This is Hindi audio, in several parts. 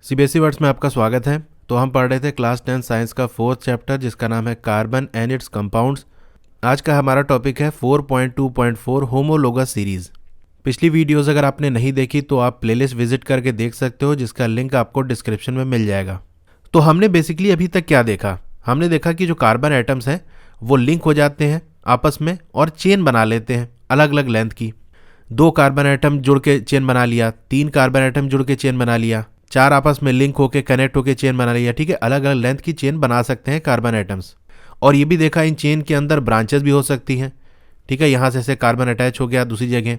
सीबीएसई वर्ड्स में आपका स्वागत है। तो हम पढ़ रहे थे क्लास 10 साइंस का 4th चैप्टर जिसका नाम है कार्बन एंड इट्स कंपाउंड्स। आज का हमारा टॉपिक है 4.2.4 होमोलोगस सीरीज। पिछली वीडियोस अगर आपने नहीं देखी तो आप प्लेलिस्ट विजिट करके देख सकते हो, जिसका लिंक आपको डिस्क्रिप्शन में मिल जाएगा। तो हमने बेसिकली अभी तक क्या देखा? हमने देखा कि जो कार्बन एटम्स हैं वो लिंक हो जाते हैं आपस में और चेन बना लेते हैं अलग अलग लेंथ की। 2 कार्बन एटम जुड़ के चेन बना लिया, 3 कार्बन एटम जुड़ के चेन बना लिया, 4 आपस में लिंक होके कनेक्ट होके चेन बना लिया। ठीक है, अलग अलग लेंथ की चेन बना सकते हैं कार्बन एटम्स। और ये भी देखा इन चेन के अंदर ब्रांचेस भी हो सकती हैं। ठीक है, यहाँ से कार्बन अटैच हो गया दूसरी जगह,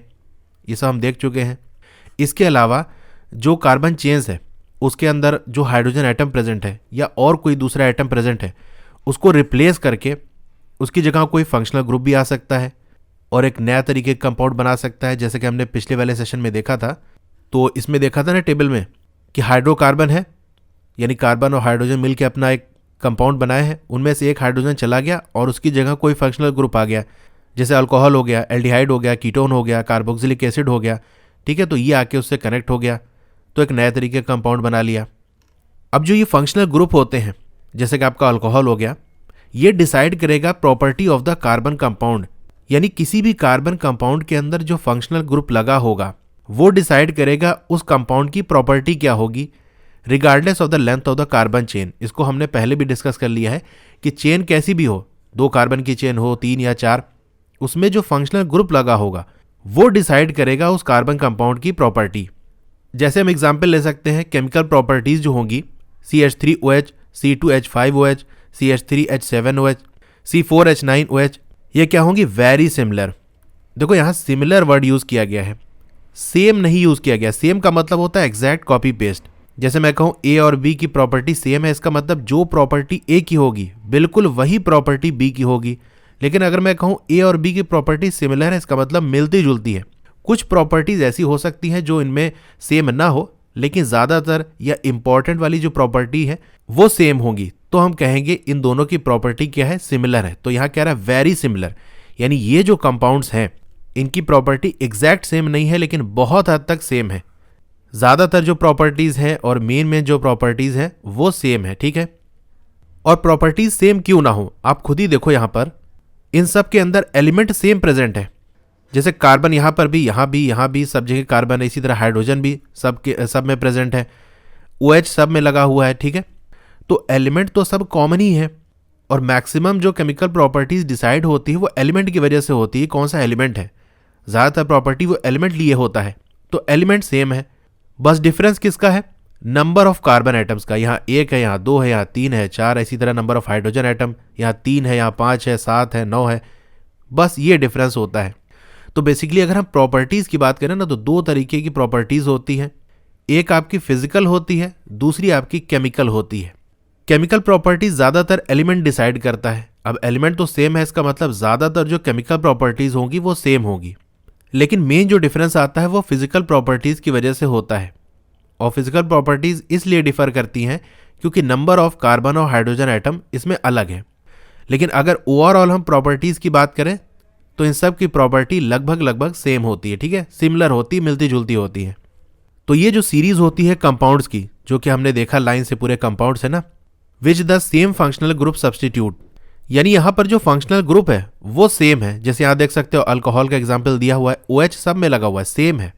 ये सब हम देख चुके हैं। इसके अलावा जो कार्बन चेन्स है उसके अंदर जो हाइड्रोजन एटम प्रेजेंट है या और कोई दूसरा एटम प्रेजेंट है उसको रिप्लेस करके उसकी जगह कोई फंक्शनल ग्रुप भी आ सकता है और एक नया तरीके का कंपाउंड बना सकता है, जैसे कि हमने पिछले वाले सेशन में देखा था। तो इसमें देखा था ना टेबल में कि हाइड्रोकार्बन है, यानी कार्बन और हाइड्रोजन मिलकर अपना एक कंपाउंड बनाए हैं, उनमें से एक हाइड्रोजन चला गया और उसकी जगह कोई फंक्शनल ग्रुप आ गया, जैसे अल्कोहल हो गया, एल्डिहाइड हो गया, कीटोन हो गया, कार्बोक्सिलिक एसिड हो गया। ठीक है, तो ये आके उससे कनेक्ट हो गया तो एक नए तरीके का कंपाउंड बना लिया। अब जो ये फंक्शनल ग्रुप होते हैं, जैसे कि आपका अल्कोहल हो गया, ये डिसाइड करेगा property of the carbon compound, यानी किसी भी कार्बन कंपाउंड के अंदर जो फंक्शनल ग्रुप लगा होगा वो डिसाइड करेगा उस कंपाउंड की प्रॉपर्टी क्या होगी regardless of the length of the carbon chain. इसको हमने पहले भी डिस्कस कर लिया है कि चेन कैसी भी हो, 2 कार्बन की चेन हो, 3 या 4, उसमें जो फंक्शनल ग्रुप लगा होगा वो डिसाइड करेगा उस कार्बन कंपाउंड की प्रॉपर्टी। जैसे हम एग्जाम्पल ले सकते हैं, केमिकल प्रॉपर्टीज जो होंगी CH3OH, C2H5OH, CH3H7OH, C4H9OH, ये क्या होंगी? Very similar. देखो यहाँ सिमिलर वर्ड यूज किया गया है, सेम नहीं यूज किया गया। सेम का मतलब होता है एग्जैक्ट कॉपी पेस्ट। जैसे मैं कहूँ ए और बी की प्रॉपर्टी सेम है, इसका मतलब जो प्रॉपर्टी ए की होगी बिल्कुल वही प्रॉपर्टी बी की होगी। लेकिन अगर मैं कहूँ ए और बी की प्रॉपर्टी सिमिलर है, इसका मतलब मिलती जुलती है। कुछ प्रॉपर्टीज ऐसी हो सकती हैं जो इनमें सेम ना हो, लेकिन ज़्यादातर या इंपॉर्टेंट वाली जो प्रॉपर्टी है वो सेम होगी, तो हम कहेंगे इन दोनों की प्रॉपर्टी क्या है? सिमिलर है। तो यहाँ कह रहा है वेरी सिमिलर, यानी ये जो कंपाउंड्स हैं इनकी प्रॉपर्टी एग्जैक्ट सेम नहीं है लेकिन बहुत हद तक सेम है। ज़्यादातर जो प्रॉपर्टीज़ हैं और मेन जो प्रॉपर्टीज़ हैं वो सेम है। ठीक है, और प्रॉपर्टीज सेम क्यों ना हो, आप खुद ही देखो, यहाँ पर इन सब के अंदर एलिमेंट सेम प्रेजेंट है। जैसे कार्बन यहाँ पर भी, यहाँ भी सब जगह कार्बन है, इसी तरह हाइड्रोजन भी सब में प्रेजेंट है, OH सब में लगा हुआ है। ठीक है, तो एलिमेंट तो सब कॉमन ही है और मैक्सिमम जो केमिकल प्रॉपर्टीज डिसाइड होती है वो एलिमेंट की वजह से होती है। कौन सा एलिमेंट है, ज़्यादातर प्रॉपर्टी वो एलिमेंट लिए होता है, तो एलिमेंट सेम है। बस डिफरेंस किसका है? नंबर ऑफ कार्बन एटम्स का। यहाँ 1 है, यहाँ 2 है, यहाँ 3 है, 4 है। इसी तरह नंबर ऑफ हाइड्रोजन एटम, यहाँ 3 है, यहाँ 5 है, 7 है, 9 है। बस ये डिफरेंस होता है। तो बेसिकली अगर हम प्रॉपर्टीज़ की बात करें ना, तो 2 तरीके की प्रॉपर्टीज़ होती हैं। एक आपकी फिजिकल होती है, दूसरी आपकी केमिकल होती है। केमिकल प्रॉपर्टीज ज़्यादातर एलिमेंट डिसाइड करता है। अब एलिमेंट तो सेम है, इसका मतलब ज़्यादातर जो केमिकल प्रॉपर्टीज़ होंगी वो सेम होगी, लेकिन मेन जो डिफरेंस आता है वो फिजिकल प्रॉपर्टीज़ की वजह से होता है। और फिजिकल प्रॉपर्टीज़ इसलिए डिफर करती हैं क्योंकि नंबर ऑफ कार्बन और हाइड्रोजन एटम इसमें अलग है। लेकिन अगर ओवरऑल हम प्रॉपर्टीज़ की बात करें तो इन सब की प्रॉपर्टी लगभग सेम होती है। ठीक है, सिमिलर होती है, मिलती जुलती होती है। तो ये जो सीरीज होती है कंपाउंड्स की, जो कि हमने देखा लाइन से पूरे कंपाउंड्स है ना, which the same functional group substitute, यानी यहाँ पर जो फंक्शनल ग्रुप है वो सेम है। जैसे यहाँ देख सकते हो अल्कोहल का एग्जाम्पल दिया हुआ है, OH सब में लगा हुआ है, सेम है,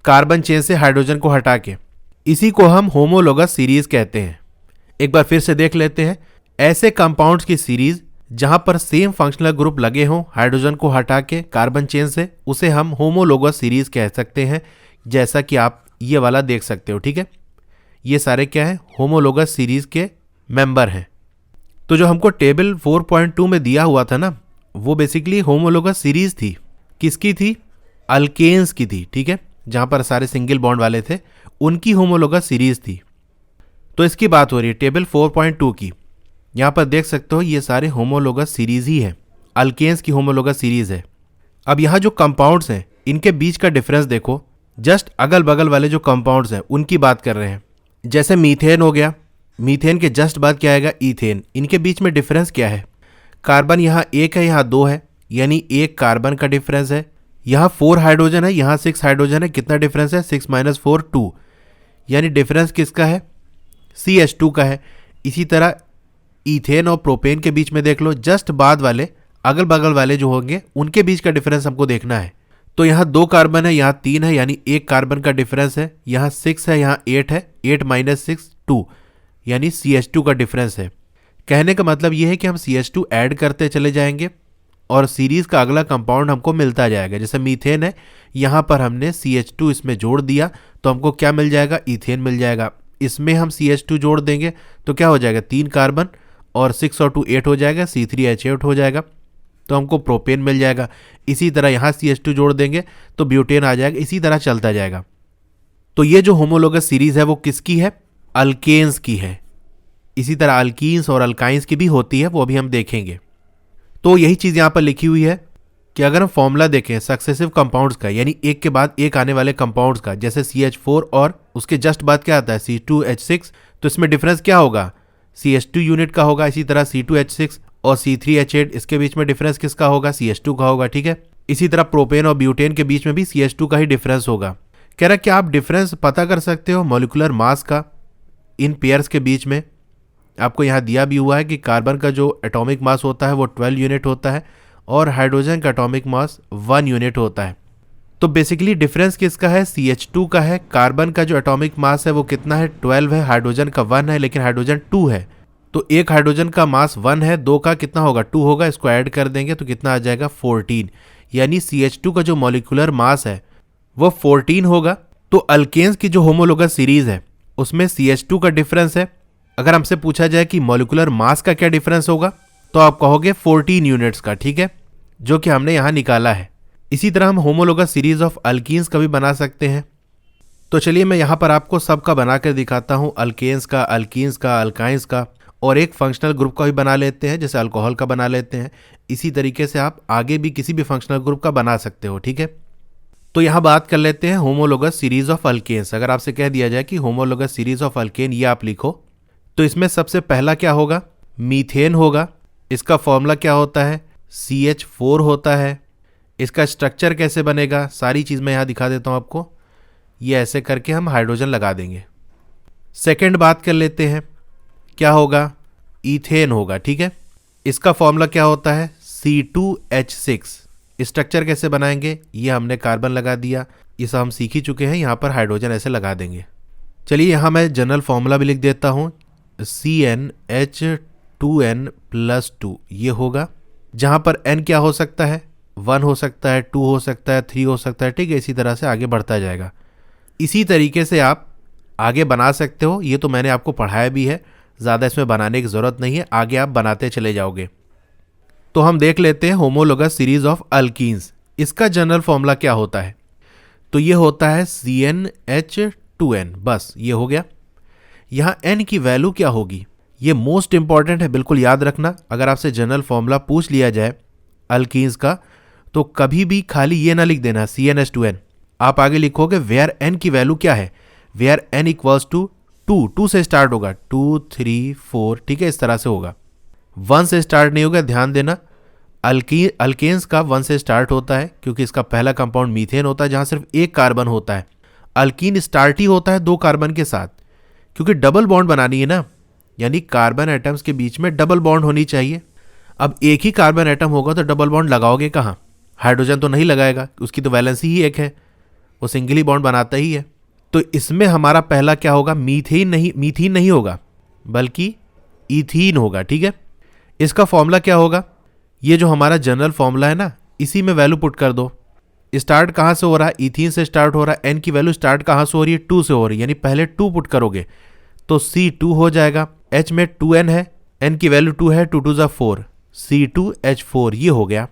कार्बन चेन से हाइड्रोजन को हटा के। इसी को हम होमोलोगस सीरीज कहते हैं। एक बार फिर से देख लेते हैं, ऐसे कंपाउंड्स की सीरीज जहां पर सेम फंक्शनल ग्रुप लगे हों हाइड्रोजन को हटा के कार्बन चेन से, उसे हम होमोलोगस सीरीज कह सकते हैं, जैसा कि आप ये वाला देख सकते हो। ठीक है, ये सारे क्या है? होमोलोगस सीरीज के मेंबर हैं। तो जो हमको टेबल 4.2 में दिया हुआ था ना, वो बेसिकली होमोलोगस सीरीज थी। किसकी थी? अल्केन्स की थी। ठीक है, जहां पर सारे सिंगल बॉन्ड वाले थे उनकी होमोलोगस सीरीज थी। तो इसकी बात हो रही है टेबल 4.2 की। यहाँ पर देख सकते हो ये सारे होमोलोगस सीरीज ही है, अल्केन्स की होमोलोगस सीरीज है। अब यहाँ जो कंपाउंड्स हैं इनके बीच का डिफरेंस देखो, जस्ट अगल बगल वाले जो कंपाउंड्स हैं उनकी बात कर रहे हैं। जैसे मीथेन हो गया, मीथेन के जस्ट बाद क्या आएगा? ईथेन। इनके बीच में डिफरेंस क्या है? कार्बन यहाँ 1 है, यहाँ 2 है, यानी 1 कार्बन का डिफरेंस है। यहाँ 4 हाइड्रोजन है, यहाँ 6 हाइड्रोजन है। कितना डिफरेंस है? 6 - 4 2, यानी डिफरेंस किसका है? CH2 का है। इसी तरह ईथेन और प्रोपेन के बीच में देख लो, जस्ट बाद वाले अगल बगल वाले जो होंगे उनके बीच का डिफरेंस हमको देखना है। तो यहाँ 2 कार्बन है, यहाँ 3 है, यानी 1 कार्बन का डिफरेंस है। यहाँ 6 है, यहाँ 8 है, 8 - 6 2, यानी CH2 का डिफरेंस है। कहने का मतलब ये है कि हम CH2 ऐड करते चले जाएंगे और सीरीज का अगला कंपाउंड हमको मिलता जाएगा। जैसे मीथेन है, यहाँ पर हमने CH2 इसमें जोड़ दिया तो हमको क्या मिल जाएगा, ईथेन मिल जाएगा। इसमें हम CH2 जोड़ देंगे तो क्या हो जाएगा, 3 कार्बन और 6 और 2 8 हो जाएगा, C3H8 हो जाएगा, तो हमको प्रोपेन मिल जाएगा। इसी तरह यहाँ CH2 जोड़ देंगे तो ब्यूटेन आ जाएगा। इसी तरह चलता जाएगा। तो ये जो होमोलोगस सीरीज है वो किसकी है, अल्केन्स की है। इसी तरह अल्कीन्स और अल्काइंस की भी होती है, वो अभी हम देखेंगे। तो यही चीज़ यहाँ पर लिखी हुई है कि अगर हम फॉर्मूला देखें सक्सेसिव कंपाउंड्स का, यानी एक के बाद एक आने वाले कंपाउंड्स का, जैसे CH4 और उसके जस्ट बाद क्या आता है C2H6, तो इसमें डिफरेंस क्या होगा, CH2 यूनिट का होगा। इसी तरह C2H6 और C3H8, इसके बीच में डिफरेंस किसका होगा, CH2 का होगा। ठीक है, इसी तरह प्रोपेन और ब्यूटेन के बीच में भी CH2 का ही डिफरेंस होगा। कह रहा है कि आप डिफरेंस पता कर सकते हो मॉलिक्यूलर मास का इन पेयर्स के बीच में। आपको यहाँ दिया भी हुआ है कि कार्बन का जो एटॉमिक मास होता है वो 12 यूनिट होता है और हाइड्रोजन का एटॉमिक मास 1 यूनिट होता है। तो बेसिकली डिफरेंस किसका है, CH2 का है। कार्बन का जो एटॉमिक मास है वो कितना है, 12 है, हाइड्रोजन का 1 है, लेकिन हाइड्रोजन 2 है। तो एक हाइड्रोजन का मास 1 है, 2 का कितना होगा, 2 होगा। इसको ऐड कर देंगे तो कितना आ जाएगा, 14, यानी CH2 का जो मॉलिक्यूलर मास है वो 14 होगा। तो अल्केन्स की जो होमोलोगस सीरीज है उसमें CH2 का डिफरेंस है। अगर हमसे पूछा जाए कि मॉलिक्यूलर मास का क्या डिफरेंस होगा तो आप कहोगे 14 यूनिट्स का। ठीक है, जो कि हमने यहाँ निकाला है। इसी तरह हम होमोलोगस सीरीज ऑफ अल्कीन्स का भी बना सकते हैं। तो चलिए मैं यहाँ पर आपको सबका बना कर दिखाता हूँ, अल्केन्स का, अल्कीन्स का, अल्काइंस का, और एक फंक्शनल ग्रुप का भी बना लेते हैं, जैसे अल्कोहल का बना लेते हैं। इसी तरीके से आप आगे भी किसी भी फंक्शनल ग्रुप का बना सकते हो। ठीक है, तो यहाँ बात कर लेते हैं होमोलोगस सीरीज ऑफ अल्केन्स। अगर आपसे कह दिया जाए कि होमोलोगस सीरीज ऑफ अल्केन ये आप लिखो, तो इसमें सबसे पहला क्या होगा, मीथेन होगा। इसका फॉर्मूला क्या होता है, CH4 होता है। इसका स्ट्रक्चर कैसे बनेगा, सारी चीज़ मैं यहाँ दिखा देता हूँ आपको। ये ऐसे करके हम हाइड्रोजन लगा देंगे। सेकेंड बात कर लेते हैं, क्या होगा, ईथेन होगा। ठीक है, इसका फॉर्मूला क्या होता है, C2H6। स्ट्रक्चर कैसे बनाएंगे, ये हमने कार्बन लगा दिया, ये सब हम सीख ही चुके हैं। यहाँ पर हाइड्रोजन ऐसे लगा देंगे। चलिए यहाँ मैं जनरल फॉर्मूला भी लिख देता हूँ, CnH2n+2 ये होगा, जहाँ पर n क्या हो सकता है, 1 हो सकता है, 2 हो सकता है, 3 हो सकता है। ठीक है, इसी तरह से आगे बढ़ता जाएगा। इसी तरीके से आप आगे बना सकते हो। ये तो मैंने आपको पढ़ाया भी है, ज़्यादा इसमें बनाने की ज़रूरत नहीं है, आगे आप बनाते चले जाओगे। तो हम देख लेते हैं होमोलोगस सीरीज ऑफ अल्कीन्स। इसका जनरल फॉर्मूला क्या होता है, तो ये होता है CnH2n, बस ये हो गया। यहाँ n की वैल्यू क्या होगी, ये मोस्ट इंपॉर्टेंट है, बिल्कुल याद रखना। अगर आपसे जनरल फॉर्मूला पूछ लिया जाए अल्कीन्स का तो कभी भी खाली ये ना लिख देना CnH2n, आप आगे लिखोगे वेयर n की वैल्यू क्या है, वेयर n इक्वल्स टू 2 से स्टार्ट होगा, 2 3 4। ठीक है, इस तरह से होगा, 1 से स्टार्ट नहीं होगा, ध्यान देना। अल्केन्स का 1 से स्टार्ट होता है क्योंकि इसका पहला कंपाउंड मीथेन होता है, जहाँ सिर्फ एक कार्बन होता है। अल्कीन स्टार्ट ही होता है 2 कार्बन के साथ, क्योंकि डबल बॉन्ड बनानी है ना, यानी कार्बन एटम्स के बीच में डबल बॉन्ड होनी चाहिए। अब एक ही कार्बन एटम होगा तो डबल बॉन्ड लगाओगे कहाँ, हाइड्रोजन तो नहीं लगाएगा, उसकी तो वैलेंसी ही एक है, वो सिंगल ही बॉन्ड बनाता ही है। तो इसमें हमारा पहला क्या होगा, मीथेन नहीं होगा, बल्कि ईथीन होगा। ठीक है, इसका फॉर्मूला क्या होगा, ये जो हमारा जनरल फॉर्मूला है ना, इसी में वैल्यू पुट कर दो। स्टार्ट कहाँ से हो रहा है, ईथीन से स्टार्ट हो रहा है। एन की वैल्यू स्टार्ट कहाँ से हो रही है, 2 से हो रही है, यानी पहले 2 पुट करोगे तो C2 हो जाएगा। H में 2n है, n की वैल्यू 2 है, 2 2 ज़ा 4, C2H4 ये हो गया।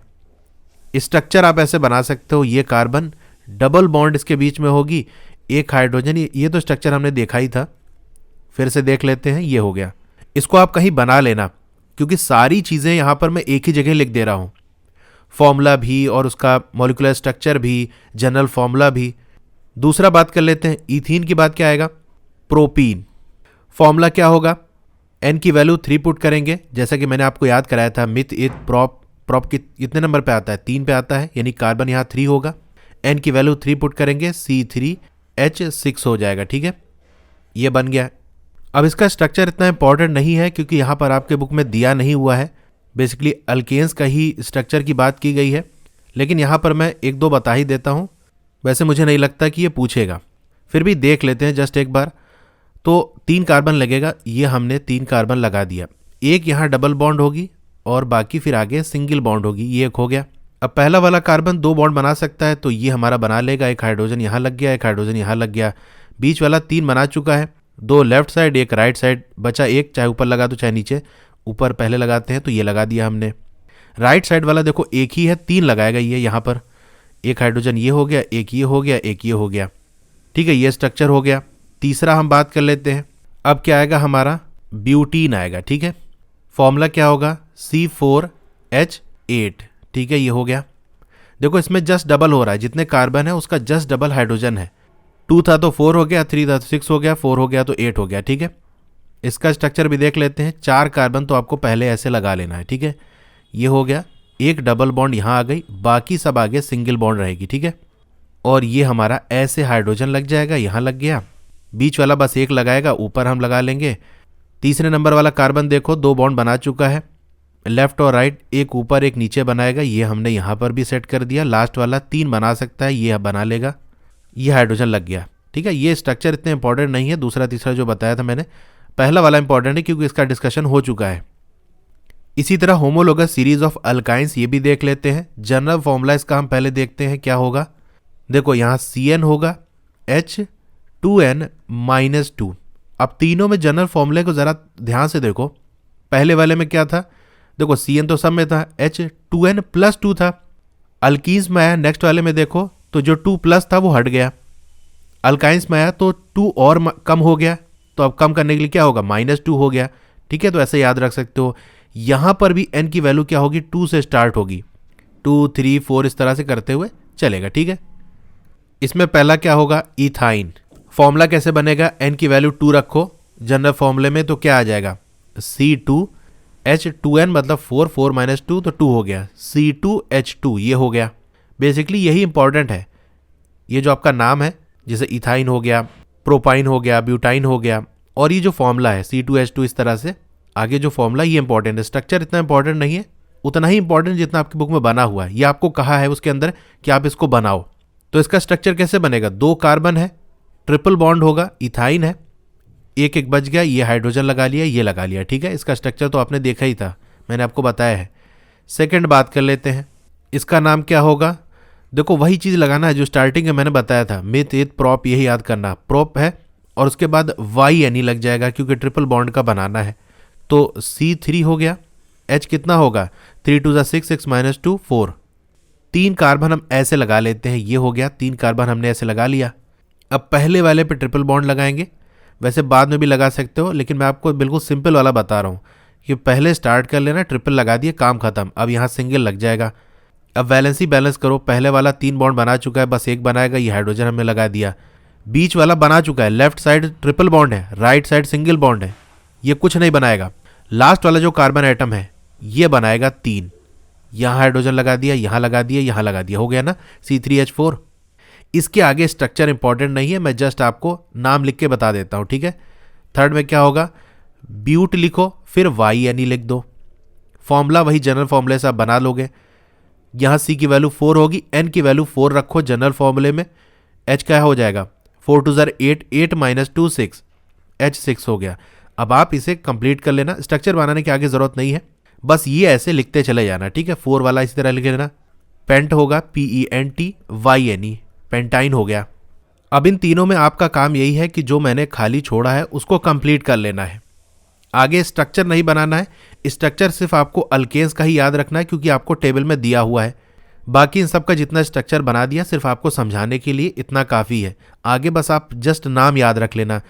स्ट्रक्चर आप ऐसे बना सकते हो, ये कार्बन, डबल बॉन्ड इसके बीच में होगी, एक हाइड्रोजन, ये तो स्ट्रक्चर हमने देखा ही था, फिर से देख लेते हैं। ये हो गया, इसको आप कहीं बना लेना, क्योंकि सारी चीज़ें यहाँ पर मैं एक ही जगह लिख दे रहा हूँ, फॉर्मूला भी और उसका मॉलिक्यूलर स्ट्रक्चर भी, जनरल फॉर्मूला भी। दूसरा बात कर लेते हैं, ईथीन की बात क्या आएगा, प्रोपीन। फॉर्मूला क्या होगा, n की वैल्यू 3 पुट करेंगे, जैसा कि मैंने आपको याद कराया था, मिथ इथ प्रॉप कितने नंबर पे आता है, 3 पे आता है, यानी कार्बन यहाँ 3 होगा। n की वैल्यू 3 पुट करेंगे, C3H6 हो जाएगा। ठीक है, ये बन गया। अब इसका स्ट्रक्चर इतना इंपॉर्टेंट नहीं है क्योंकि यहाँ पर आपके बुक में दिया नहीं हुआ है, बेसिकली अल्केन्स का ही स्ट्रक्चर की बात की गई है, लेकिन यहाँ पर मैं एक दो बता ही देता हूँ। वैसे मुझे नहीं लगता कि ये पूछेगा, फिर भी देख लेते हैं जस्ट एक बार। तो 3 कार्बन लगेगा, ये हमने 3 कार्बन लगा दिया। एक यहाँ डबल बॉन्ड होगी और बाकी फिर आगे सिंगल बॉन्ड होगी, ये एक हो गया। अब पहला वाला कार्बन 2 बॉन्ड बना सकता है तो ये हमारा बना लेगा, एक हाइड्रोजन यहाँ लग गया, एक हाइड्रोजन यहाँ लग गया। बीच वाला 3 बना चुका है, 2 लेफ्ट साइड एक राइट साइड, बचा एक, चाहे ऊपर लगा दो चाहे नीचे। ऊपर पहले लगाते हैं तो ये लगा दिया हमने। राइट साइड वाला देखो एक ही है, 3 लगाएगा ये यहाँ पर, एक हाइड्रोजन ये हो गया, एक ये हो गया, एक ये हो गया। ठीक है, ये स्ट्रक्चर हो गया। तीसरा हम बात कर लेते हैं। अब क्या आएगा हमारा, ब्यूटीन आएगा। ठीक है, फॉर्मूला क्या होगा, C4H8। ठीक है, ये हो गया। देखो इसमें जस्ट डबल हो रहा है, जितने कार्बन है उसका जस्ट डबल हाइड्रोजन है। 2 था तो 4 हो गया, 3 था तो 6 हो गया, 4 हो गया तो 8 हो गया। ठीक है, इसका स्ट्रक्चर भी देख लेते हैं। 4 कार्बन तो आपको पहले ऐसे लगा लेना है। ठीक है, ये हो गया, एक डबल बॉन्ड यहाँ आ गई, बाकी सब आगे सिंगल बॉन्ड रहेगी। ठीक है, और ये हमारा ऐसे हाइड्रोजन लग जाएगा, यहाँ लग गया। बीच वाला बस एक लगाएगा, ऊपर हम लगा लेंगे। तीसरे नंबर वाला कार्बन देखो 2 बॉन्ड बना चुका है, लेफ्ट और राइट, एक ऊपर एक नीचे बनाएगा, ये हमने यहाँ पर भी सेट कर दिया। लास्ट वाला 3 बना सकता है, ये बना लेगा, ये हाइड्रोजन लग गया। ठीक है, ये स्ट्रक्चर इतने इंपॉर्टेंट नहीं है, दूसरा तीसरा जो बताया था मैंने। पहला वाला इंपॉर्टेंट है क्योंकि इसका डिस्कशन हो चुका है। इसी तरह होमोलोगस सीरीज ऑफ अल्काइंस, ये भी देख लेते हैं। जनरल फॉर्मूला इसका हम पहले देखते हैं क्या होगा। देखो यहाँ CN होगा H2N-2। अब तीनों में जनरल फॉर्मूले को ज़रा ध्यान से देखो। पहले वाले में क्या था, देखो CN तो सब में था, H2N+2 था। अल्कीन्स में आया नेक्स्ट वाले में देखो तो जो 2+ था वो हट गया। अल्काइंस में आया तो 2 और कम हो गया, तो अब कम करने के लिए क्या होगा, -2 हो गया। ठीक है, तो ऐसे याद रख सकते हो। यहाँ पर भी N की वैल्यू क्या होगी, 2 से स्टार्ट होगी, 2, 3, 4 इस तरह से करते हुए चलेगा। ठीक है, इसमें पहला क्या होगा, इथाइन। फॉर्मूला कैसे बनेगा, N की वैल्यू 2 रखो जनरल फॉर्मूले में, तो क्या आ जाएगा, C2H2N मतलब 4, 4 - 2 तो 2 हो गया, C2H2 ये हो गया। बेसिकली यही इंपॉर्टेंट है, ये जो आपका नाम है, जैसे इथाइन हो गया, प्रोपाइन हो गया, ब्यूटाइन हो गया, और ये जो फॉर्मूला है C2H2 इस तरह से आगे जो फॉर्मूला, ये इंपॉर्टेंट है। स्ट्रक्चर इतना इंपॉर्टेंट नहीं है, उतना ही इंपॉर्टेंट जितना आपकी बुक में बना हुआ है। ये आपको कहा है उसके अंदर कि आप इसको बनाओ। तो इसका स्ट्रक्चर कैसे बनेगा, 2 कार्बन है, ट्रिपल बॉन्ड होगा, इथाइन है, एक एक बच गया, ये हाइड्रोजन लगा लिया, ये लगा लिया। ठीक है, इसका स्ट्रक्चर तो आपने देखा ही था, मैंने आपको बताया है। सेकंड बात कर लेते हैं, इसका नाम क्या होगा। देखो वही चीज़ लगाना है जो स्टार्टिंग में मैंने बताया था, मिथ इथ प्रोप, यही याद करना। प्रोप है और उसके बाद YN लग जाएगा क्योंकि ट्रिपल बॉन्ड का बनाना है। तो C3 हो गया, H कितना होगा, 3 2 6, 6 - 2 4। 3 कार्बन हम ऐसे लगा लेते हैं, ये हो गया, 3 कार्बन हमने ऐसे लगा लिया। अब पहले वाले पे ट्रिपल बॉन्ड लगाएंगे, वैसे बाद में भी लगा सकते हो, लेकिन मैं आपको बिल्कुल सिंपल वाला बता रहा हूँ कि पहले स्टार्ट कर लेना, ट्रिपल लगा दिए, काम खत्म। अब यहाँ सिंगल लग जाएगा। अब वैलेंसी बैलेंस करो, पहले वाला 3 बॉन्ड बना चुका है, बस एक बनाएगा, ये हाइड्रोजन हमने लगा दिया। बीच वाला बना चुका है, लेफ्ट साइड ट्रिपल बॉन्ड है, राइट साइड सिंगल बॉन्ड है, ये कुछ नहीं बनाएगा। लास्ट वाला जो कार्बन आइटम है ये बनाएगा 3, यहाँ हाइड्रोजन लगा दिया, यहाँ लगा दिया, यहाँ लगा दिया, हो गया ना C3H4। इसके आगे स्ट्रक्चर इंपॉर्टेंट नहीं है, मैं जस्ट आपको नाम लिख के बता देता हूँ। ठीक है, थर्ड में क्या होगा, ब्यूट लिखो, फिर YN लिख दो। फॉर्मूला वही जनरल फॉर्मूले से आप बना लोगे। यहाँ C की वैल्यू 4 होगी, N की वैल्यू 4 रखो जनरल फॉर्मूले में। H क्या हो जाएगा, 4 2 8, 8 - 2 6, H6 हो गया। अब आप इसे कंप्लीट कर लेना, स्ट्रक्चर बनाने की आगे जरूरत नहीं है, बस ये ऐसे लिखते चले जाना। ठीक है, 4 वाला इसी तरह लिख लेना। पेंट होगा PENTYNE, पेंटाइन हो गया। अब इन तीनों में आपका काम यही है कि जो मैंने खाली छोड़ा है उसको कंप्लीट कर लेना है, आगे स्ट्रक्चर नहीं बनाना है। स्ट्रक्चर सिर्फ आपको अल्केन्स का ही याद रखना है क्योंकि आपको टेबल में दिया हुआ है। बाकी इन सब का जितना स्ट्रक्चर बना दिया सिर्फ आपको समझाने के लिए इतना काफ़ी है। आगे बस आप जस्ट नाम याद रख लेना,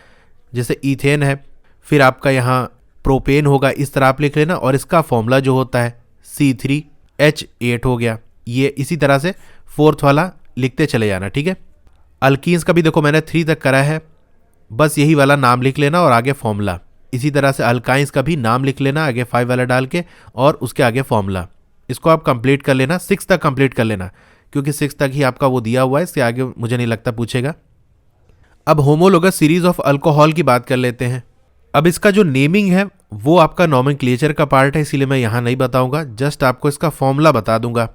जैसे ईथेन है, फिर आपका यहाँ प्रोपेन होगा, इस तरह आप लिख लेना, और इसका फॉर्मूला जो होता है C3H8 हो गया। ये इसी तरह से 4th वाला लिखते चले जाना। ठीक है, अल्कीन्स का भी देखो मैंने 3 तक करा है, बस यही वाला नाम लिख लेना और आगे फॉर्मूला। इसी तरह से अल्काइंस का भी नाम लिख लेना आगे 5 वाला डाल के, और उसके आगे फॉर्मूला। इसको आप कंप्लीट कर लेना, 6 तक कंप्लीट कर लेना क्योंकि 6 तक ही आपका वो दिया हुआ है, इससे आगे मुझे नहीं लगता पूछेगा। अब होमोलोगस सीरीज ऑफ अल्कोहल की बात कर लेते हैं। अब इसका जो नेमिंग है वो आपका नॉमेनक्लेचर का पार्ट है, इसीलिए मैं यहाँ नहीं बताऊंगा, जस्ट आपको इसका फॉर्मूला बता दूंगा।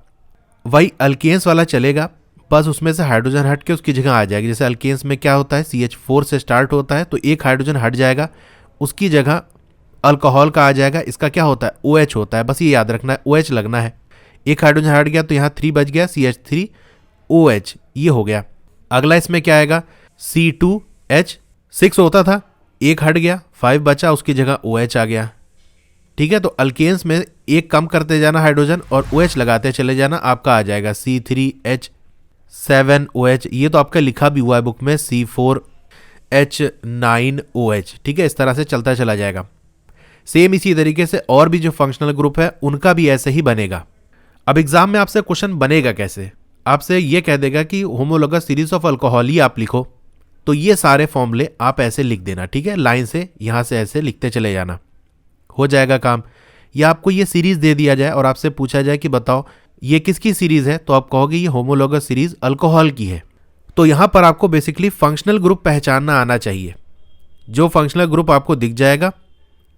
वही अल्केन्स वाला चलेगा, बस उसमें से हाइड्रोजन हट के उसकी जगह आ जाएगी। जैसे अल्केन्स में क्या होता है, CH4 से स्टार्ट होता है, तो एक हाइड्रोजन हट जाएगा, उसकी जगह अल्कोहल का आ जाएगा। इसका क्या होता है, OH होता है, बस ये याद रखना है, OH लगना है। एक हाइड्रोजन हट गया तो यहाँ 3 बच गया, CH3OH, ये हो गया। अगला इसमें क्या आएगा, C2H, 6 होता था, एक हट गया, 5 बचा, उसकी जगह OH आ गया। ठीक है, तो अल्केन्स में एक कम करते जाना हाइड्रोजन और OH लगाते चले जाना, आपका आ जाएगा C3H7OH। ये तो आपका लिखा भी हुआ है बुक में, C4H9OH। ठीक है, इस तरह से चलता चला जाएगा। सेम इसी तरीके से और भी जो फंक्शनल ग्रुप है उनका भी ऐसे ही बनेगा। अब एग्जाम में आपसे क्वेश्चन बनेगा कैसे, आपसे ये कह देगा कि होमोलोगस सीरीज ऑफ अल्कोहल ही आप लिखो, तो ये सारे फॉर्मूले आप ऐसे लिख देना। ठीक है, लाइन से यहाँ से ऐसे लिखते चले जाना, हो जाएगा काम। या आपको ये सीरीज दे दिया जाए और आपसे पूछा जाए कि बताओ ये किसकी सीरीज है, तो आप कहोगे ये होमोलोगस सीरीज अल्कोहल की है। तो यहाँ पर आपको बेसिकली फंक्शनल ग्रुप पहचानना आना चाहिए। जो फंक्शनल ग्रुप आपको दिख जाएगा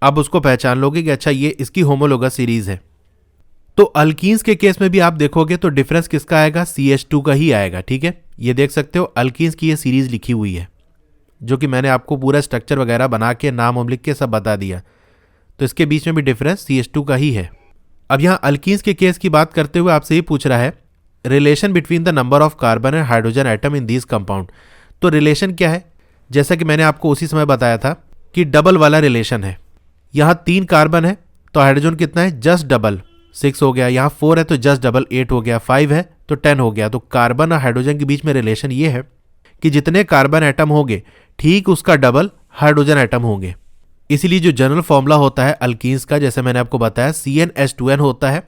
आप उसको पहचान लोगे कि अच्छा ये इसकी होमोलोगस सीरीज है। तो अल्कीन्स के केस में भी आप देखोगे तो डिफरेंस किसका आएगा, CH2 का ही आएगा। ठीक है, ये देख सकते हो अल्कीन्स की ये सीरीज लिखी हुई है, जो कि मैंने आपको पूरा स्ट्रक्चर वगैरह बना के नाम लिख के सब बता दिया। तो इसके बीच में भी डिफरेंस CH2 का ही है। अब यहाँ अल्कीन्स के केस की बात करते हुए आपसे ये पूछ रहा है relation between the number of carbon and hydrogen atom in these compound. तो रिलेशन क्या है, जैसा कि मैंने आपको उसी समय बताया था कि डबल वाला रिलेशन है। यहाँ 3 कार्बन है तो हाइड्रोजन कितना है, जस्ट डबल, 6 हो गया। यहाँ 4 है तो जस्ट डबल, 8 हो गया। 5 है तो 10 हो गया। तो कार्बन और हाइड्रोजन के बीच में रिलेशन ये है कि जितने कार्बन एटम होंगे ठीक उसका डबल हाइड्रोजन एटम होंगे। इसीलिए जो जनरल फॉर्मूला होता है अल्कीन्स का, जैसे मैंने आपको बताया, CnH2n होता है।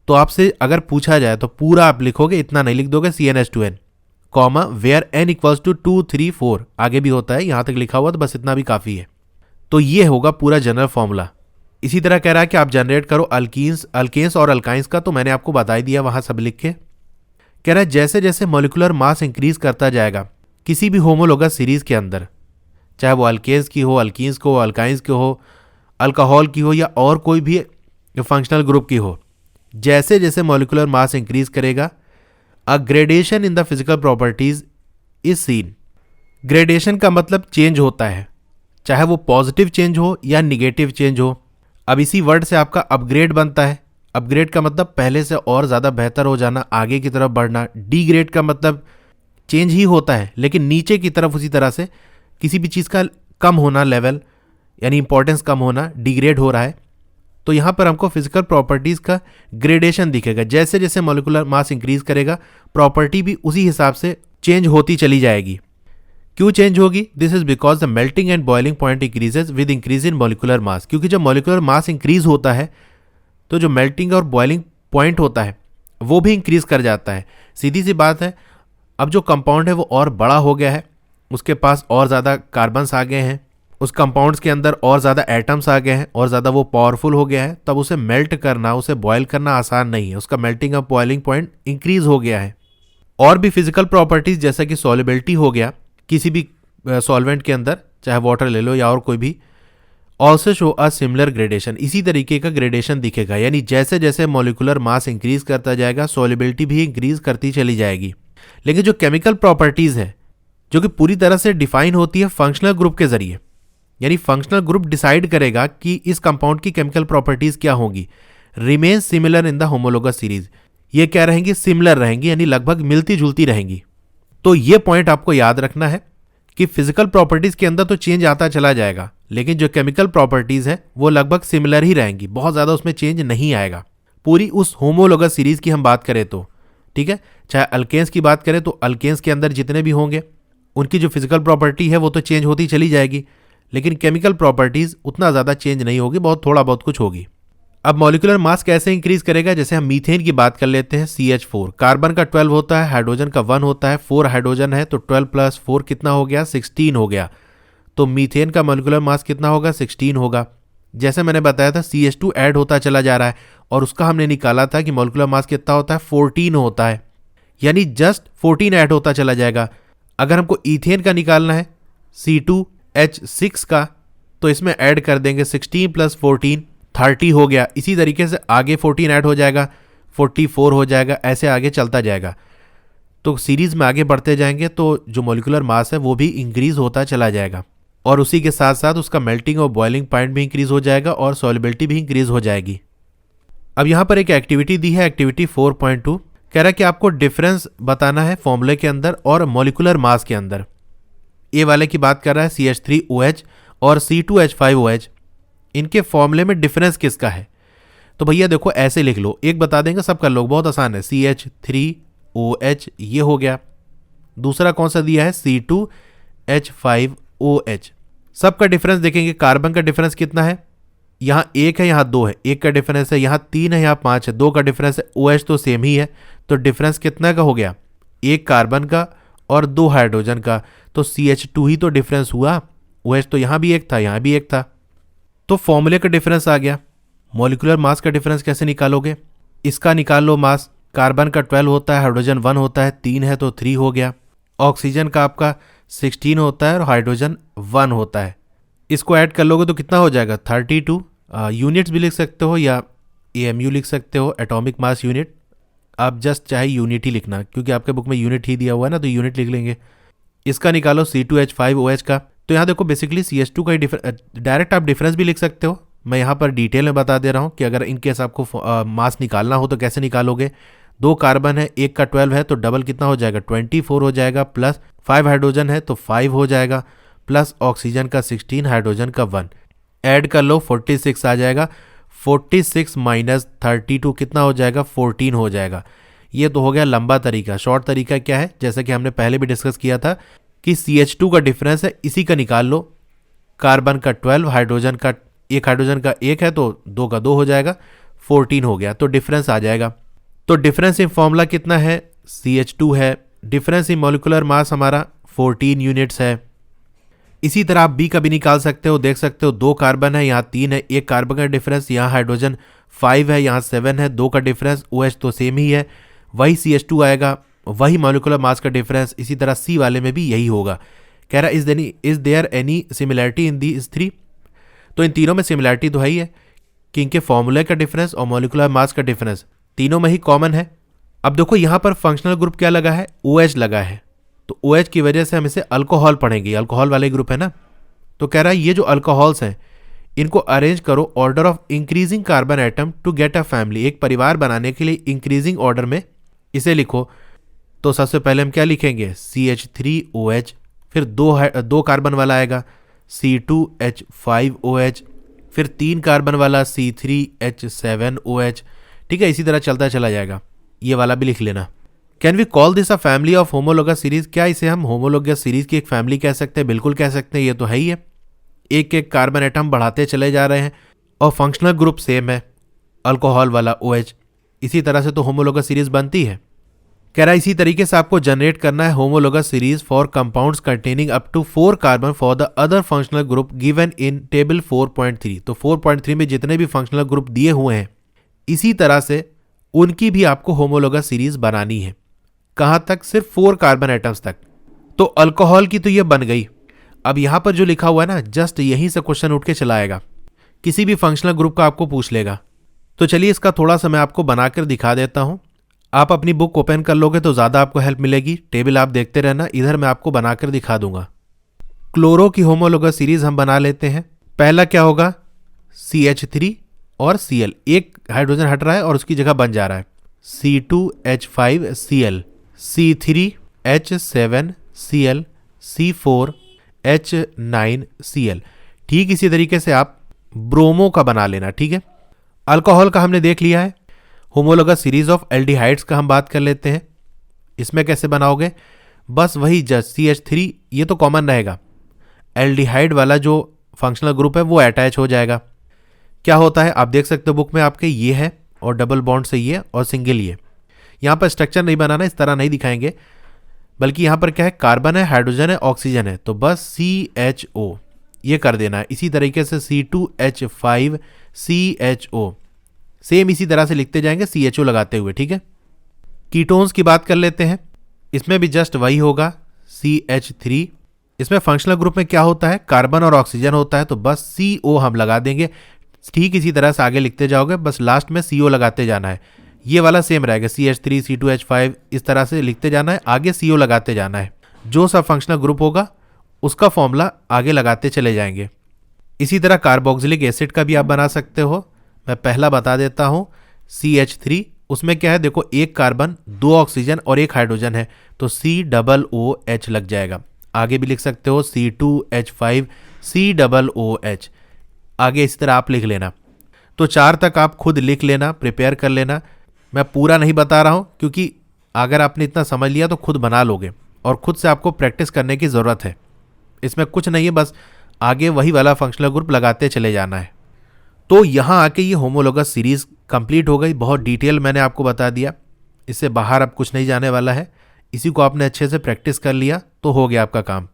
तो आपसे अगर पूछा जाए तो पूरा आप लिखोगे, इतना नहीं लिख दोगे, CnH2n comma where n equals to 2, 3, 4, आगे भी होता है, यहाँ तक लिखा हुआ तो बस इतना भी काफ़ी है। तो ये होगा पूरा जनरल फॉर्मूला। इसी तरह कह रहा है कि आप जनरेट करो अल्केन्स और अल्काइंस का, तो मैंने आपको बता ही दिया वहाँ सब लिख के। कह रहा है जैसे जैसे मॉलिक्यूलर मास इंक्रीज करता जाएगा किसी भी होमोलोगस सीरीज के अंदर, चाहे वो अल्केन्स की हो, अल्कीन्स को, अल्काइंस की हो, अल्कोहल की हो या और कोई भी फंक्शनल ग्रुप की हो, जैसे जैसे मॉलिक्यूलर मास इंक्रीज करेगा a gradation in the physical properties is seen. Gradation का मतलब चेंज होता है, चाहे वो पॉजिटिव चेंज हो या निगेटिव चेंज हो। अब इसी वर्ड से आपका अपग्रेड बनता है। अपग्रेड का मतलब पहले से और ज़्यादा बेहतर हो जाना, आगे की तरफ बढ़ना। डीग्रेड का मतलब चेंज ही होता है लेकिन नीचे की तरफ, उसी तरह से किसी भी चीज़ का कम होना, लेवल यानी इंपॉर्टेंस कम होना, डिग्रेड हो रहा है। तो यहाँ पर हमको फिजिकल प्रॉपर्टीज़ का ग्रेडेशन दिखेगा। जैसे जैसे मॉलिक्यूलर मास इंक्रीज करेगा प्रॉपर्टी भी उसी हिसाब से चेंज होती चली जाएगी। क्यों चेंज होगी, this is because the melting and boiling point increases with increase in molecular mass. क्योंकि जब मॉलिक्यूलर मास इंक्रीज होता है तो जो मेल्टिंग और बॉइलिंग पॉइंट होता है वो भी इंक्रीज कर जाता है। सीधी सी बात है, अब जो कंपाउंड है वो और बड़ा हो गया है, उसके पास और ज़्यादा कार्बन्स आ गए हैं, उस कंपाउंड्स के अंदर और ज़्यादा एटम्स आ गए हैं और ज़्यादा वो पावरफुल हो गया है, तब उसे मेल्ट करना, उसे बॉयल करना आसान नहीं है। उसका मेल्टिंग और बॉइलिंग पॉइंट इंक्रीज हो गया है। और भी फिजिकल प्रॉपर्टीज़ जैसा कि सॉल्युबिलिटी हो गया किसी भी सॉल्वेंट के अंदर, चाहे वाटर ले लो या और कोई भी, also show a similar gradation. इसी तरीके का ग्रेडेशन दिखेगा, यानी जैसे जैसे मॉलिक्यूलर मास इंक्रीज करता जाएगा सॉल्युबिलिटी भी इंक्रीज करती चली जाएगी। लेकिन जो केमिकल प्रॉपर्टीज़ है जो कि पूरी तरह से डिफाइन होती है फंक्शनल ग्रुप के जरिए, यानी फंक्शनल ग्रुप डिसाइड करेगा कि इस कंपाउंड की केमिकल प्रॉपर्टीज़ क्या होंगी, remain similar in the homologous series. ये क्या रहेंगी, सिमिलर रहेंगी, यानी लगभग मिलती जुलती रहेंगी। तो ये पॉइंट आपको याद रखना है कि फिजिकल प्रॉपर्टीज़ के अंदर तो चेंज आता चला जाएगा लेकिन जो केमिकल प्रॉपर्टीज़ है वो लगभग सिमिलर ही रहेंगी, बहुत ज़्यादा उसमें चेंज नहीं आएगा। पूरी उस होमोलोगस सीरीज़ की हम बात करें तो, ठीक है, चाहे अल्केन्स की बात करें तो अल्केन्स के अंदर जितने भी होंगे उनकी जो फिजिकल प्रॉपर्टी है वो तो चेंज होती चली जाएगी लेकिन केमिकल प्रॉपर्टीज़ उतना ज़्यादा चेंज नहीं होगी, बहुत थोड़ा बहुत कुछ होगी। अब मॉलिक्यूलर मास कैसे इंक्रीज करेगा, जैसे हम मीथेन की बात कर लेते हैं। CH4 कार्बन का 12 होता है, हाइड्रोजन का 1 होता है, 4 हाइड्रोजन है तो 12 + 4 कितना हो गया, 16 हो गया। तो मीथेन का मॉलिक्यूलर मास कितना होगा, 16 होगा। जैसे मैंने बताया था CH2 ऐड होता चला जा रहा है और उसका हमने निकाला था कि मॉलिक्यूलर मास कितना होता है, 14 होता है, यानी जस्ट 14 ऐड होता चला जाएगा। अगर हमको ईथेन का निकालना है C2H6 का, तो इसमें ऐड कर देंगे 16 + 14 30 हो गया। इसी तरीके से आगे 14 ऐड हो जाएगा 44 हो जाएगा, ऐसे आगे चलता जाएगा। तो सीरीज में आगे बढ़ते जाएंगे तो जो मॉलिक्यूलर मास है वो भी इंक्रीज होता चला जाएगा और उसी के साथ साथ उसका मेल्टिंग और बॉइलिंग पॉइंट भी इंक्रीज हो जाएगा और सॉल्युबिलिटी भी इंक्रीज हो जाएगी। अब यहाँ पर एक एक्टिविटी दी है, एक्टिविटी 4.2, कह रहा है कि आपको डिफरेंस बताना है फॉर्मूले के अंदर और मॉलिक्यूलर मास के अंदर। ए वाले की बात कर रहा है CH3OH और C2H5OH, इनके फॉर्मूले में डिफरेंस किसका है। तो भैया देखो ऐसे लिख लो, एक बता देंगे सब कर लो, बहुत आसान है। CH3OH ये हो गया, दूसरा कौन सा दिया है C2H5OH। सबका डिफरेंस देखेंगे, कार्बन का डिफरेंस कितना है, यहाँ 1 है यहाँ 2 है, 1 का डिफरेंस है, यहाँ 3 है यहाँ 5 है, 2 का डिफरेंस है, OH तो सेम ही है, तो डिफरेंस कितना का हो गया, 1 कार्बन का और 2 हाइड्रोजन का, तो CH2 ही तो डिफरेंस हुआ, OH तो यहाँ भी 1 था यहाँ भी 1 था, तो फॉर्मूले का डिफरेंस आ गया। मॉलिक्यूलर मास का डिफरेंस कैसे निकालोगे, इसका निकाल लो मास, कार्बन का 12 होता है, हाइड्रोजन 1 होता है, 3 है तो 3 हो गया, ऑक्सीजन का आपका 16 होता है और हाइड्रोजन 1 होता है। इसको ऐड कर लोगे तो कितना हो जाएगा 32। यूनिट्स भी लिख सकते हो या AMU लिख सकते हो, एटॉमिक मास यूनिट। आप जस्ट चाहे यूनिट ही लिखना क्योंकि आपके बुक में यूनिट ही दिया हुआ है ना, तो यूनिट लिख लेंगे। इसका निकालो C2H5OH का, तो यहाँ देखो बेसिकली CH2 का डायरेक्ट आप डिफरेंस भी लिख सकते हो। मैं यहाँ पर डिटेल में बता दे रहा हूँ कि अगर इनकेस आपको मास निकालना हो तो कैसे निकालोगे। 2 कार्बन है, 1 का 12 है तो डबल कितना हो जाएगा 24 हो जाएगा, प्लस 5 हाइड्रोजन है तो 5 हो जाएगा, प्लस ऑक्सीजन का 16, हाइड्रोजन का 1, ऐड कर लो 46 आ जाएगा। 46 माइनस 32 कितना हो जाएगा 14 हो जाएगा। ये तो हो गया लंबा तरीका। शॉर्ट तरीका क्या है, जैसा कि हमने पहले भी डिस्कस किया था कि CH2 का डिफरेंस है, इसी का निकाल लो। कार्बन का 12, हाइड्रोजन का 1 है तो 2 का 2 हो जाएगा, 14 हो गया, तो डिफरेंस आ जाएगा। तो डिफरेंस इन फॉर्मूला कितना है, CH2 है, डिफरेंस इन मॉलिक्यूलर मास हमारा 14 यूनिट्स है। इसी तरह आप B का भी निकाल सकते हो, देख सकते हो 2 कार्बन है, यहाँ 3 है, 1 कार्बन का डिफरेंस, यहाँ हाइड्रोजन 5 है, यहाँ 7 है, 2 का डिफरेंस, OH तो सेम ही है, वही CH2 आएगा, वही मॉलिक्यूलर मास का डिफरेंस। इसी तरह C वाले में भी यही होगा। कह रहा is there any similarity in these 3, तो इन तीनों में सिमिलैरिटी तो है ही है कि इनके फॉर्मूले का डिफरेंस और मॉलिक्यूलर मास का डिफरेंस तीनों में ही कॉमन है। अब देखो यहाँ पर फंक्शनल ग्रुप क्या लगा है, OH लगा है, तो OH की वजह से हम इसे अल्कोहल पढ़ेंगे, अल्कोहल वाले ग्रुप है ना। तो कह रहा है ये जो अल्कोहल्स हैं इनको अरेंज करो order of increasing carbon atom to get a family, एक परिवार बनाने के लिए इंक्रीजिंग ऑर्डर में इसे लिखो। तो सबसे पहले हम क्या लिखेंगे CH3OH, फिर 2 कार्बन वाला आएगा C2H5OH, फिर 3 कार्बन वाला C3H7OH, ठीक है, इसी तरह चलता चला जाएगा। ये वाला भी लिख लेना। Can we call this a family of homologous series, क्या इसे हम होमोलोगस सीरीज की एक फैमिली कह सकते हैं, बिल्कुल कह सकते हैं, ये तो है ही है। एक एक कार्बन एटम बढ़ाते चले जा रहे हैं और फंक्शनल ग्रुप सेम है, अल्कोहल वाला OH, इसी तरह से तो होमोलोगस सीरीज बनती है। कह रहा है इसी तरीके से आपको जनरेट करना है homologous series for compounds containing up to 4 carbon for the other functional group given in table 4.3। तो 4.3 में जितने भी फंक्शनल ग्रुप दिए हुए हैं इसी तरह से उनकी भी आपको होमोलोगस सीरीज बनानी है। कहां तक, सिर्फ 4 कार्बन एटम्स तक। तो अल्कोहल की तो ये बन गई। अब यहां पर जो लिखा हुआ है ना, जस्ट यहीं से क्वेश्चन उठ के चला आएगा, किसी भी फंक्शनल ग्रुप का आपको पूछ लेगा। तो चलिए इसका थोड़ा सा मैं आपको बनाकर दिखा देता हूं। आप अपनी बुक ओपन कर लोगे तो ज़्यादा आपको हेल्प मिलेगी। टेबल आप देखते रहना, इधर मैं आपको बनाकर दिखा दूंगा। क्लोरो की होमोलोगस सीरीज हम बना लेते हैं। पहला क्या होगा, CH3 और Cl, एक हाइड्रोजन हट रहा है और उसकी जगह बन जा रहा है C2H5Cl, C3H7Cl, C4H9Cl। ठीक इसी तरीके से आप ब्रोमो का बना लेना, ठीक है। अल्कोहल का हमने देख लिया है। होमोलोगस सीरीज ऑफ एल्डिहाइड्स का हम बात कर लेते हैं। इसमें कैसे बनाओगे, बस वही जस्ट CH3, ये तो कॉमन रहेगा, एल्डिहाइड वाला जो फंक्शनल ग्रुप है वो अटैच हो जाएगा। क्या होता है आप देख सकते हो बुक में आपके, ये है और डबल बॉन्ड से ये और सिंगल ये। यहाँ पर स्ट्रक्चर नहीं बनाना, इस तरह नहीं दिखाएंगे, बल्कि यहाँ पर क्या है, कार्बन है, हाइड्रोजन है, ऑक्सीजन है, तो बस CHO ये कर देना है। इसी तरीके से C2H5CHO, सेम इसी तरह से लिखते जाएंगे CHO लगाते हुए, ठीक है। कीटोन्स की बात कर लेते हैं। इसमें भी जस्ट वही होगा CH3, इसमें फंक्शनल ग्रुप में क्या होता है, कार्बन और ऑक्सीजन होता है, तो बस CO हम लगा देंगे। ठीक इसी तरह से आगे लिखते जाओगे, बस लास्ट में CO लगाते जाना है। ये वाला सेम रहेगा, CH3 C2H5 इस तरह से लिखते जाना है, आगे CO लगाते जाना है। जो सा फंक्शनल ग्रुप होगा उसका फॉर्मूला आगे लगाते चले जाएंगे। इसी तरह कार्बोक्सिलिक एसिड का भी आप बना सकते हो। मैं पहला बता देता हूँ, CH3, उसमें क्या है देखो, एक कार्बन, 2 ऑक्सीजन और 1 हाइड्रोजन है, तो COOH लग जाएगा। आगे भी लिख सकते हो C2H5 COOH, आगे इसी तरह आप लिख लेना। तो 4 तक आप खुद लिख लेना, प्रिपेयर कर लेना। मैं पूरा नहीं बता रहा हूँ क्योंकि अगर आपने इतना समझ लिया तो खुद बना लोगे, और खुद से आपको प्रैक्टिस करने की ज़रूरत है। इसमें कुछ नहीं है, बस आगे वही वाला फंक्शनल ग्रुप लगाते चले जाना है। तो यहाँ आके ये होमोलोगस सीरीज़ कंप्लीट हो गई। बहुत डिटेल मैंने आपको बता दिया, इससे बाहर अब कुछ नहीं जाने वाला है। इसी को आपने अच्छे से प्रैक्टिस कर लिया तो हो गया आपका काम।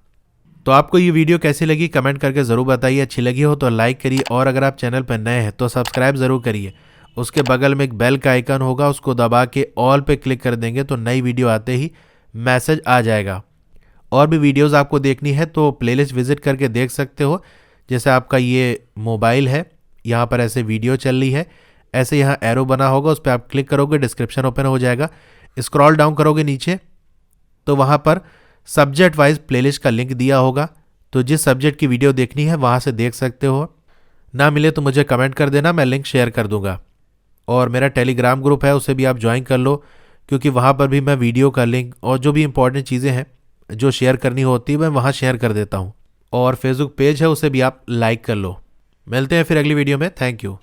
तो आपको ये वीडियो कैसी लगी कमेंट करके ज़रूर बताइए। अच्छी लगी हो तो लाइक करिए, और अगर आप चैनल पर नए हैं तो सब्सक्राइब ज़रूर करिए। उसके बगल में एक बेल का आइकन होगा, उसको दबा के ऑल पे क्लिक कर देंगे तो नई वीडियो आते ही मैसेज आ जाएगा। और भी वीडियोस आपको देखनी है तो प्लेलिस्ट विजिट करके देख सकते हो। जैसे आपका ये मोबाइल है, यहाँ पर ऐसे वीडियो चल रही है, ऐसे यहाँ एरो बना होगा, उस पर आप क्लिक करोगे डिस्क्रिप्शन ओपन हो जाएगा। स्क्रॉल डाउन करोगे नीचे तो वहाँ पर सब्जेक्ट वाइज प्लेलिस्ट का लिंक दिया होगा, तो जिस सब्जेक्ट की वीडियो देखनी है वहाँ से देख सकते हो। ना मिले तो मुझे कमेंट कर देना, मैं लिंक शेयर कर दूंगा। और मेरा टेलीग्राम ग्रुप है, उसे भी आप ज्वाइन कर लो, क्योंकि वहाँ पर भी मैं वीडियो का लिंक और जो भी इंपॉर्टेंट चीज़ें हैं जो शेयर करनी होती है मैं वहाँ शेयर कर देता हूँ। और फेसबुक पेज है, उसे भी आप लाइक कर लो। मिलते हैं फिर अगली वीडियो में। Thank you.